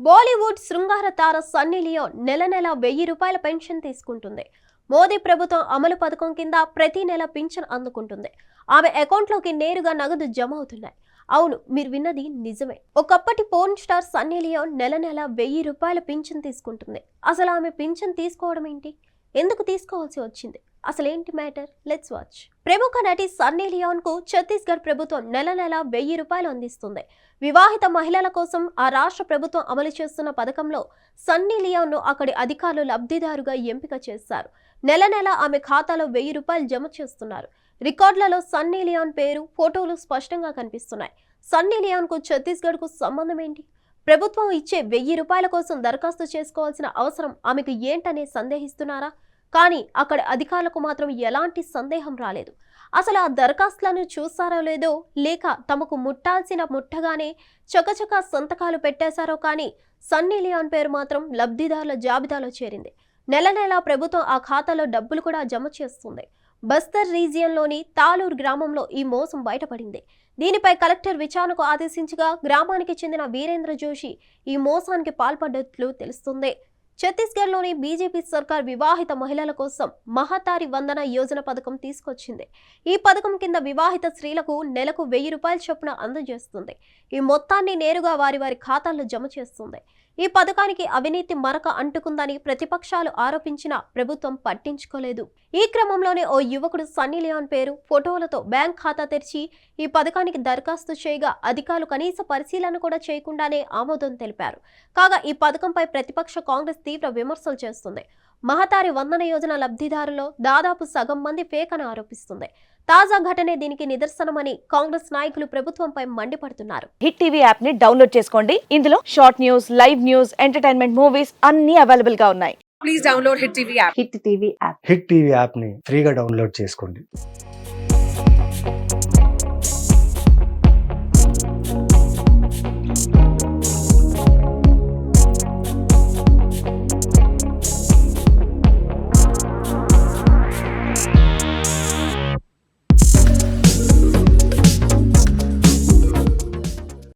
బాలీవుడ్ శృంగార తార Sunny Leone నెల 1000 రూపాయల పెన్షన్ తీసుకుంటుంది. మోదీ ప్రభుత్వం అమలు పథకం కింద ప్రతి నెల పింఛన్ అందుకుంటుంది. ఆమె అకౌంట్లోకి నేరుగా నగదు జమ అవుతున్నాయి. అవును, మీరు విన్నది నిజమే. ఒకప్పటి పోర్న్ స్టార్ సన్నీ లియోన్ నెల 1000 రూపాయల పింఛన్ తీసుకుంటుంది. అసలు ఆమె పింఛన్ తీసుకోవడం ఏంటి? ఎందుకు తీసుకోవాల్సి వచ్చింది? అసలేంటి మ్యాటర్? Let's watch. ప్రముఖ నటి సన్నీ లియోన్ కు ఛత్తీస్గఢ్ ప్రభుత్వం నెల 1000 రూపాయలు అందిస్తుంది. వివాహిత మహిళల కోసం ఆ రాష్ట్ర ప్రభుత్వం అమలు చేస్తున్న పథకంలో సన్నీ లియోన్ ను అక్కడి అధికారులు లబ్ధిదారుగా ఎంపిక చేశారు. నెల ఆమె ఖాతాలో 1000 రూపాయలు జమ చేస్తున్నారు. రికార్డులలో సన్నీ లియోన్ పేరు, ఫోటోలు స్పష్టంగా కనిపిస్తున్నాయి. సన్నీ లియోన్ కు ఛత్తీస్గఢ్ కు సంబంధం ఏంటి? ప్రభుత్వం ఇచ్చే 1000 రూపాయల కోసం దరఖాస్తు చేసుకోవాల్సిన అవసరం ఆమెకు ఏంటనే సందేహిస్తున్నారా? కానీ అక్కడ అధికారులకు మాత్రం ఎలాంటి సందేహం రాలేదు. అసలు ఆ దరఖాస్తులను చూసారో లేదో, లేక తమకు ముట్టాల్సిన ముట్టగానే చకచకా సంతకాలు పెట్టేశారో కానీ సన్నీ లియోన్ పేరు మాత్రం లబ్ధిదారుల జాబితాలో చేరింది. నెల ప్రభుత్వం ఆ ఖాతాలో డబ్బులు కూడా జమ చేస్తుంది. బస్తర్ రీజియన్లోని తాలూర్ గ్రామంలో ఈ మోసం బయటపడింది. దీనిపై కలెక్టర్ విచారణకు ఆదేశించగా గ్రామానికి చెందిన వీరేంద్ర జోషి ఈ మోసానికి పాల్పడ్డట్లు తెలుస్తుంది. ఛత్తీస్గఢ్లోని బీజేపీ సర్కార్ వివాహిత మహిళల కోసం మహతారి వందన యోజన పథకం తీసుకొచ్చింది. ఈ పథకం కింద వివాహిత స్త్రీలకు నెలకు 1000 రూపాయల చొప్పున అందజేస్తుంది. ఈ మొత్తాన్ని నేరుగా వారి ఖాతాల్లో జమ చేస్తుంది. ఈ పథకానికి అవినీతి మరక అంటుకుందని ప్రతిపక్షాలు ఆరోపించినా ప్రభుత్వం పట్టించుకోలేదు. ఈ క్రమంలోనే ఓ యువకుడు సన్నీ లియోన్ పేరు, ఫోటోలతో బ్యాంక్ ఖాతా తెరిచి ఈ పథకానికి దరఖాస్తు చేయగా అధికారులు కనీస పరిశీలన కూడా చేయకుండానే ఆమోదం తెలిపారు. కాగా ఈ పథకంపై ప్రతిపక్ష కాంగ్రెస్ తీవ్ర విమర్శలు చేస్తుంది. మహతారి వందన యోజన లబ్ధిదారుల్లో దాదాపు సగం మంది ఫేక్ అని ఆరోపిస్తుంది. తాజా ఘటనే దీనికి నిదర్శనమని కాంగ్రెస్ నాయకులు ప్రభుత్వంపై మండిపడుతున్నారు. హిట్ టీవీ యాప్ ని డౌన్లోడ్ చేసుకోండి. ఇందులో short news, live news, entertainment movies అన్ని అవైలబుల్ గా ఉన్నాయి. Please download Hit TV app. Hit TV app. Hit TV app ని ఫ్రీగా డౌన్లోడ్ చేసుకోండి.